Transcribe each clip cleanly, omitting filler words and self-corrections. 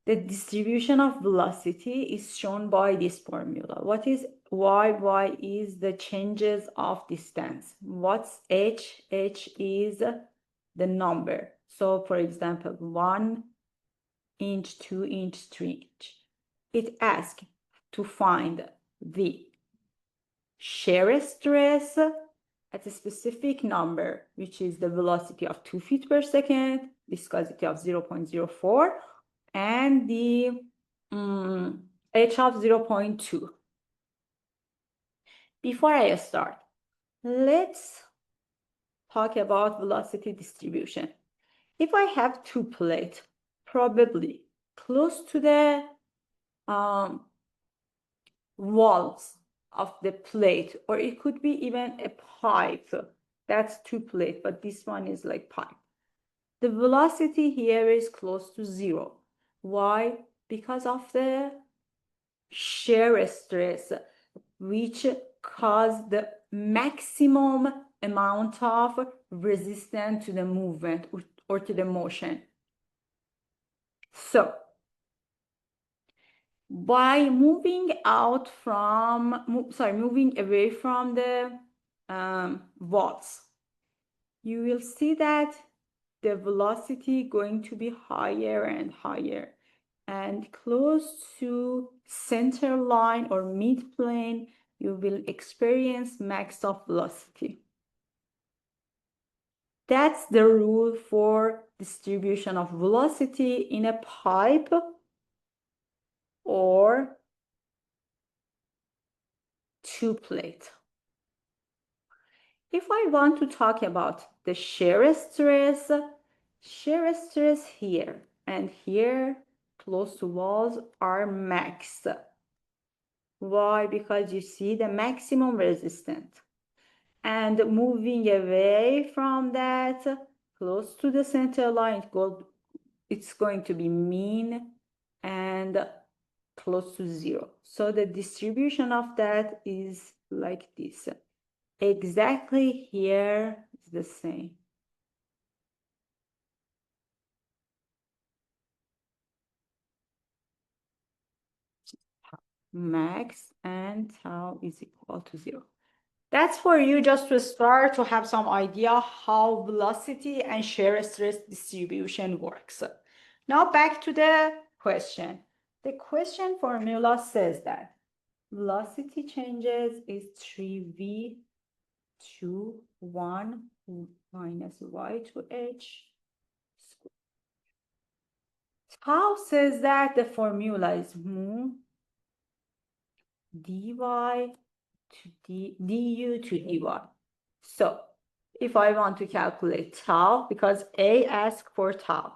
The distribution of velocity is shown by this formula. What is y? Y is the changes of distance. What's h? H is the number. So for example, 1 inch, 2 inch, 3 inch. It asks to find the shear stress at a specific number, which is the velocity of 2 feet per second, viscosity of 0.04, and the h of 0.2. Before I start, let's talk about velocity distribution. If I have two plates, probably close to the walls of the plate, or it could be even a pipe. That's two plates, but this one is like pipe. The velocity here is close to 0. Why? Because of the shear stress, which cause the maximum amount of resistance to the movement or to the motion. So by moving away from the walls, you will see that the velocity going to be higher and higher, and close to center line or midplane, you will experience max of velocity. That's the rule for distribution of velocity in a pipe or two plate. If I want to talk about the shear stress here and here close to walls are max. Why? Because you see the maximum resistance. And moving away from that, close to the center line, it's going to be mean and close to 0. So the distribution of that is like this. Exactly here is the same. Max and tau is equal to 0. That's for you just to start to have some idea how velocity and shear stress distribution works. Now back to the question. The question formula says that velocity changes is 3v to 1 minus y to h squared. Tau says that the formula is mu dy to du to dy. So if I want to calculate tau, because A asks for tau,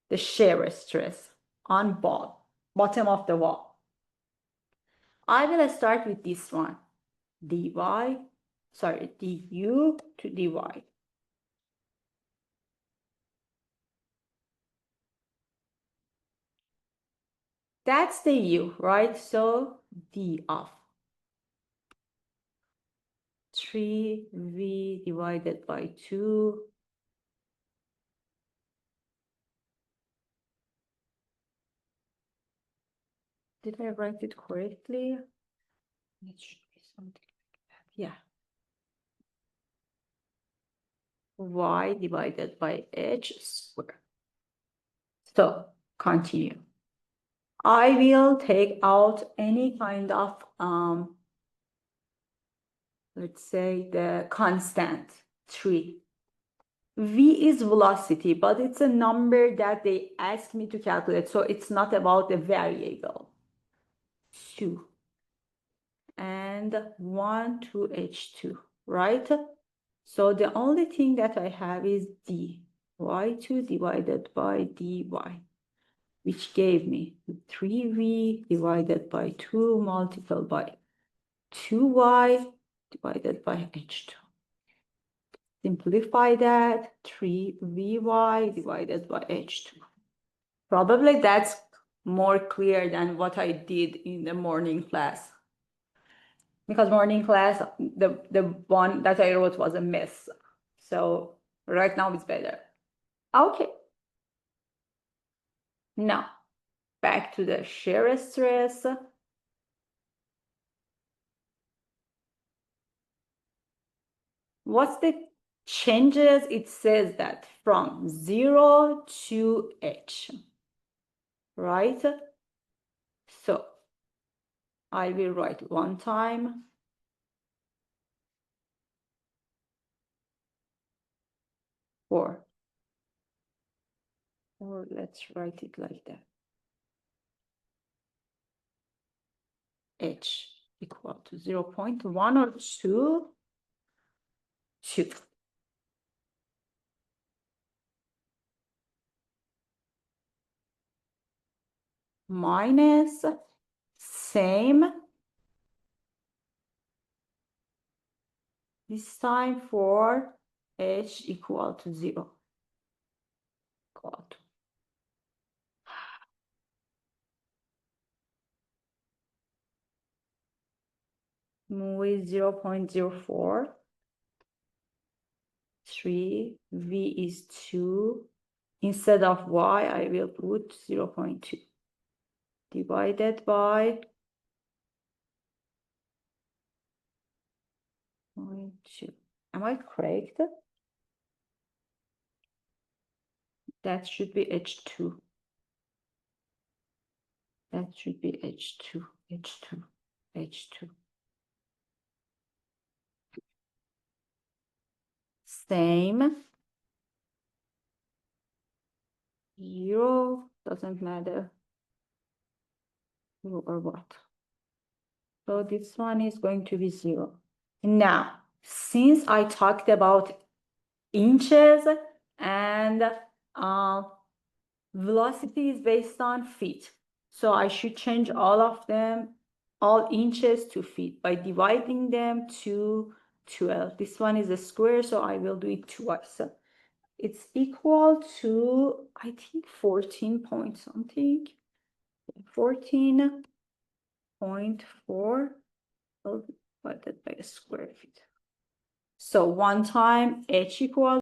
the shear stress on bottom of the wall, I will start with this one, du to dy. That's the u, right? So d of 3v divided by 2 . Did I write it correctly? It should be something like that. Yeah. Y divided by h squared. So continue. I will take out any kind of, let's say the constant 3. V is velocity, but it's a number that they asked me to calculate. So it's not about the variable. 2 and 1 to h2, right? So the only thing that I have is y2 divided by dy, which gave me 3v divided by 2 multiplied by 2y divided by h2. Simplify that, 3vy divided by h2. Probably that's more clear than what I did in the morning class. Because morning class, the one that I wrote was a mess. So right now it's better. Okay. Now, back to the shear stress. What's the changes? It says that from 0 to h, right? So I will write 1 time or let's write it like that. H equal to 0.1 or 2, 2. Minus same, this time for h equal to 0. Equal to with 0.04. 3, v is 2. Instead of y, I will put 0.2 divided by 0.2. Am I correct? That should be h2. That should be h2, h2, h2. Same. 0, doesn't matter. 0 or what. So this one is going to be 0. Now, since I talked about inches and velocity is based on feet, so I should change all of them, all inches to feet by dividing them to 12. This one is a square, so I will do it twice. It's equal to, I think, 14 point something. 14.4 divided by a square feet. So 1 time h equals